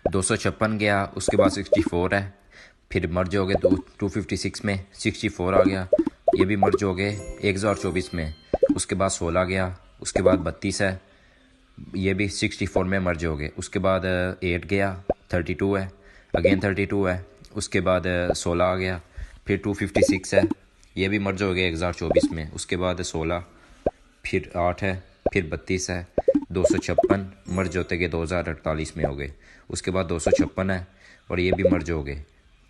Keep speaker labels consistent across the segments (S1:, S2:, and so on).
S1: 256 गया, उसके बाद 64 है, फिर मर्ज हो गए 256 में 64 आ गया, ये भी मर्ज हो गए 1024 में। उसके बाद 16 गया, उसके बाद 32 है, ये भी 64 में मर्ज हो गए। उसके बाद 8 गया, 32 है, अगेन 32 है। उसके बाद 16 आ गया, फिर 256 है, ये भी मर्ज हो गया 1024 में। उसके बाद 16, फिर 8 है, फिर 32 है, 256 मर्ज होते गए 2048 में हो गए। उसके बाद 256 है और ये भी मर्ज हो गए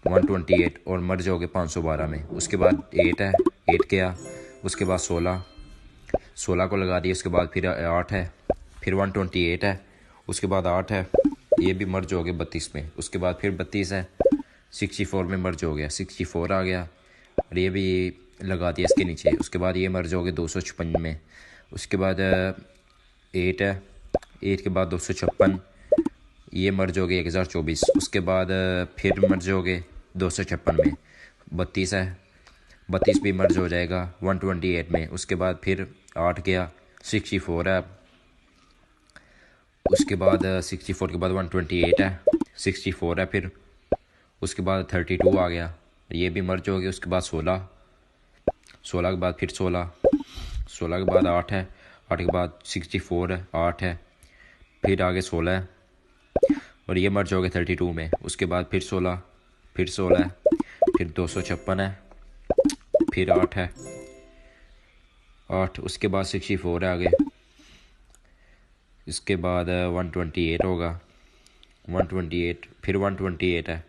S1: 128 और मर्ज हो गए 512 में। उसके बाद 8 है, 8 गया, उसके बाद 16 को लगा दिया। उसके बाद फिर 8 है, फिर 128 है, उसके बाद 8 है, ये भी मर्ज हो गए 32 में। उसके बाद फिर 32 है, 64 में मर्ज हो गया, 64 आ गया और ये भी लगा दिया इसके नीचे। उसके बाद ये मर्ज हो गए 256 में। उसके बाद 8 है, 8 के बाद 256, ये मर्ज हो गए 1024। उसके बाद फिर मर्ज हो गए 256 में। 32 है, 32 भी मर्ज हो जाएगा 128 में। उसके बाद फिर 8 गया, 64 है, उसके बाद 64 के बाद 128 है, 64 है, फिर उसके बाद 32 आ गया, ये भी मर्ज हो गया। उसके बाद 16 के बाद फिर 16 के बाद 8 है, 8 के बाद 64 है, 8 है, फिर आगे 16 है और ये मर्ज हो गया 32 में। उसके बाद फिर 16 है, फिर 256 है, फिर 8 है, 8, उसके बाद 64 है आगे। इसके बाद 128 होगा, 128, फिर 128 है,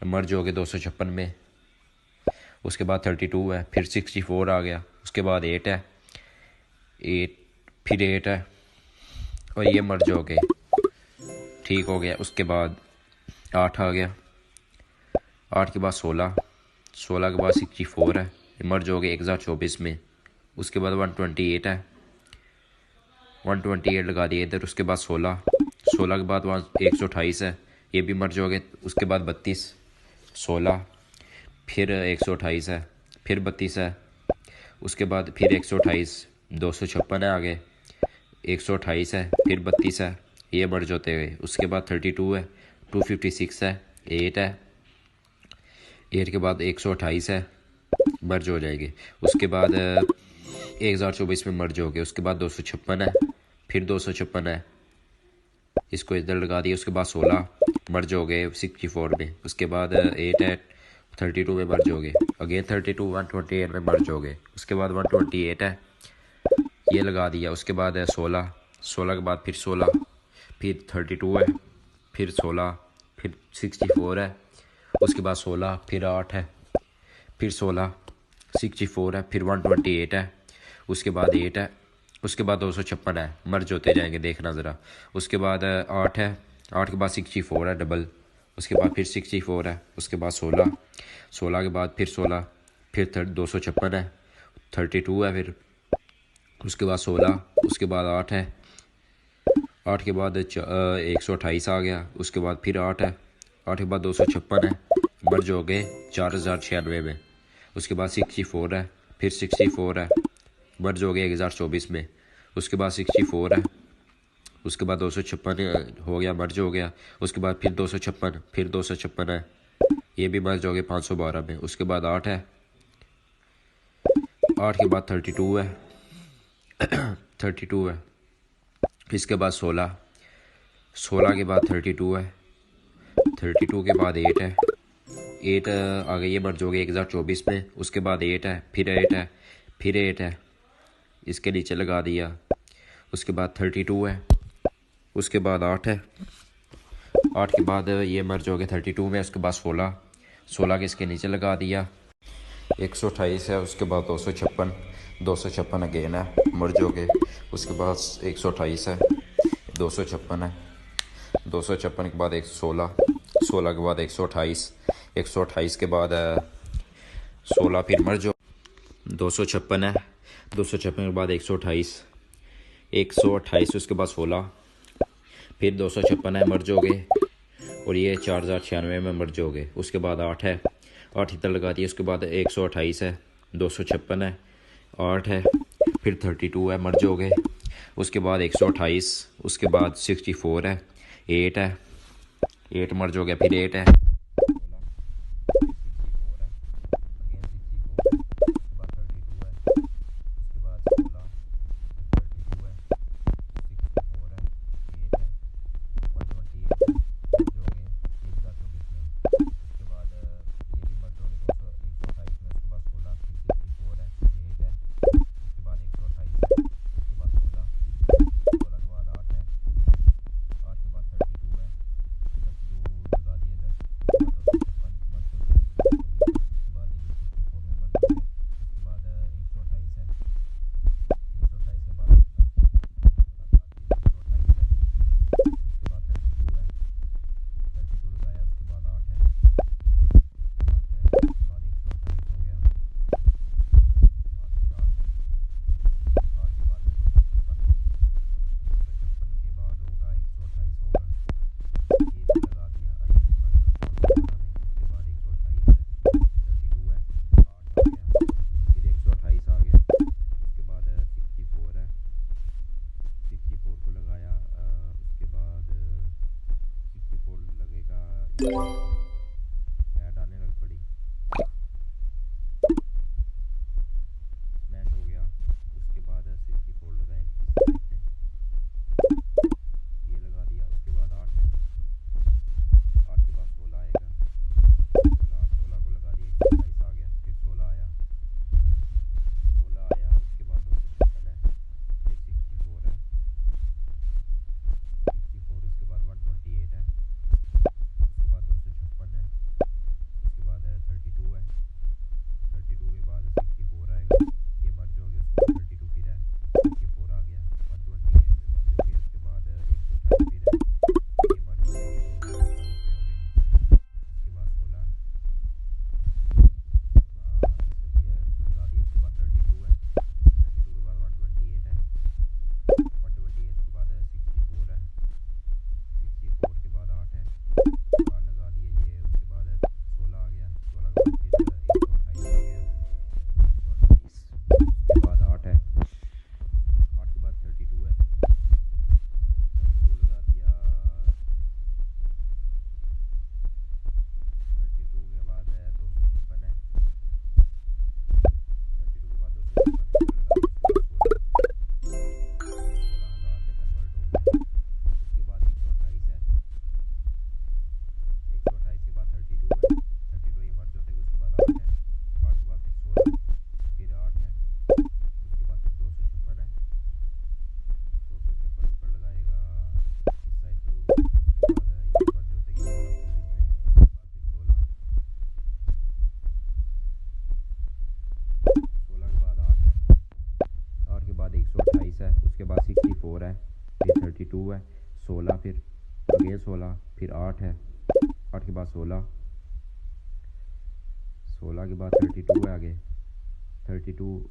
S1: मर्ज हो गए 256 में। उसके बाद 32 है, फिर 64 आ गया। उसके बाद 8 है, 8, फिर 8 है और ये मर्ज हो गए, ठीक हो गया। उसके बाद 8 आ गया, 8 के बाद 16 के बाद 64 है, ये मर्ज हो गए 1024 में। उसके बाद 128 है, 128 लगा दिया इधर। उसके बाद 16 के बाद 128 है, ये भी मर्ज हो गए। उसके बाद 32, 16, फिर 128 है, फिर 32 है, उसके बाद फिर 128, 256 है आगे, 128 है, फिर 32 है, ये मर्ज होते हुए। उसके बाद 32 है, 256 है, 8 है, 8 के बाद 128 है, मर्ज हो जाएगी। उसके बाद 1024 में मर्ज हो गए। उसके बाद 256 है, फिर 256 है, इसको इधर लगा दिया। उसके बाद 16 मर्ज हो गए 64 में। उसके बाद 8 है, 32 में मर्ज हो गए, अगेन 32 128 में मर्ज हो गए। उसके बाद 128 है, ये लगा दिया। उसके बाद है 16 के बाद फिर 16, फिर 32 है, फिर 16, फिर 64 है, उसके बाद 16, फिर 8 है, फिर 16, 64 है, फिर 128 है, उसके बाद 8 है, उसके बाद 256 है, मर्ज होते जाएंगे देखना ज़रा। उसके बाद 8 है, 8 के बाद 64 है डबल, उसके बाद फिर 64 है, उसके बाद 16 के बाद फिर 16, फिर 256 है, 32 है, फिर उसके बाद 16, उसके बाद 8 है, 8 के बाद 128 आ गया। उसके बाद फिर 8 है, 8 के बाद 256 है, मर्ज हो गए 4096 में। उसके बाद 64 है, फिर 64 है, मर्ज हो गए 1024 में। उसके बाद 64 है, उसके बाद 256 हो गया, मर्ज हो गया। उसके बाद फिर 256, फिर 256 है, ये भी मर्ज हो गए 512 में। उसके बाद 8 है, 8 के बाद 32 है, 32 है, इसके बाद 16 के बाद 32 है, 32 के बाद 8 है, 8 आ गई, ये मर्ज हो गए 1024 में। उसके बाद 8 है, फिर 8 है, फिर 8 है, इसके नीचे लगा दिया। उसके बाद 32 है, उसके बाद 8 है, 8 के बाद ये मर्ज हो गए 32 में। उसके बाद 16 के इसके नीचे लगा दिया। 128 है, उसके बाद 256 अगेन है, मर्ज हो गए। उसके बाद 128 है, 256 है, 256 के बाद 16 के बाद 128 के बाद 16, फिर मर्ज हो 256 है, 256 के बाद 128 उसके बाद 16, फिर 256 है, मर्ज हो गए और ये 4096 में मर्ज हो गए। उसके बाद 8 है, 8 इधर लगा दिए। उसके बाद 128 है, 256 है, 8 है, फिर 32 है, मर्ज हो गए। उसके बाद 128, उसके बाद 64 है, 8 है, 8 मर्ज हो गया, फिर 8 है 16, फिर 64 है, अगेन 64 है, उसके बाद 32 है, उसके बाद 16, फिर 32 है, 64 है, 8 है, 128 है, मर्ज हो गए 1024 में। उसके बाद ये भी मर्ज हो गए 200 128 में। उसके बाद 16, फिर 64 है, फिर 8 है, उसके बाद 128 है, उसके बाद 16, 16 के बाद 8 है, 8 के बाद 32 है, 32 लगा दिए इधर। उसके बाद 256 मर्ज हो जाएगी 220 में। उसके बाद ये 64 में मर्ज हो गए। उसके बाद 128 है, 128 के बाद 16, 16 के बाद फिर 128 है, उसके बाद 32 है, 32 लगाया, उसके बाद 8 है, 8 है, उसके बाद 128 हो गया, 128 के बाद फिर 8 है, 8 के बाद 256, 256 के बाद होगा 128 होगा, ये भी लगा दिया, ये भी मर्ज हो गया 16 में। उसके बाद 128 है, 32 है, 8 आ गया, फिर 128 आ गया, उसके बाद 64 है, 64 को लगाया, उसके बाद 64 लगेगा, ऐड आने लग पड़ी, स्मैश हो गया। उसके बाद 64 लगाएंगे किसी साइड पे, ये लगा दिया। उसके बाद 8 है, 8 के बाद 16 आएगा, 16, 16 को लगा दिया, 128 आ गया, फिर 16 आया, 16 आया, उसके बाद 256 है, फिर 64 है, 64, उसके बाद 128 है, उसके बाद 256 है, उसके बाद 32 है, 32 के बाद 64 आएगा, ये मर्ज हो गया। उसके बाद 32 फिर है, 64 आ गया, 128 में मर्ज हो गया। उसके बाद 128 फिर है, ये मर्ज हो गए, ये दोनों 128 में हो गए। उसके बाद 16, 16 ये लगा दिया। उसके बाद 32 है, 32 के बाद 128 है, 128 के बाद 64 है, 64 के बाद 8 है, 8 लगा दिए ये। उसके बाद 16 आ गया, 16 के बाद फिर 128 आ गया, 128, उसके बाद 8 है, 8 के बाद 32 है, 32 लगा दिया, 32 के बाद 256 है, 32 के बाद 256 इधर लगा दिया। उसके बाद 16, ये 16,000 में कन्वर्ट हो गया। उसके बाद 128 है, 128 के बाद 32 है, 32 ये मर्ज होते हैं। उसके बाद 8 है, 8 के बाद फिर 16, फिर 8 है, उसके बाद फिर 256 है, 256 ऊपर लगाएगा इस साइड पे। उसके बाद ये मर्ज होते हैं, ये होगा 24 में। उसके बाद फिर 16, 16 के बाद 8 है, 8 के बाद 128 है, उसके बाद 64 है, फिर 32 है, 16, फिर अगेन 16, फिर 8 है, 8 के बाद 16, 16 के बाद 32 है आगे, 32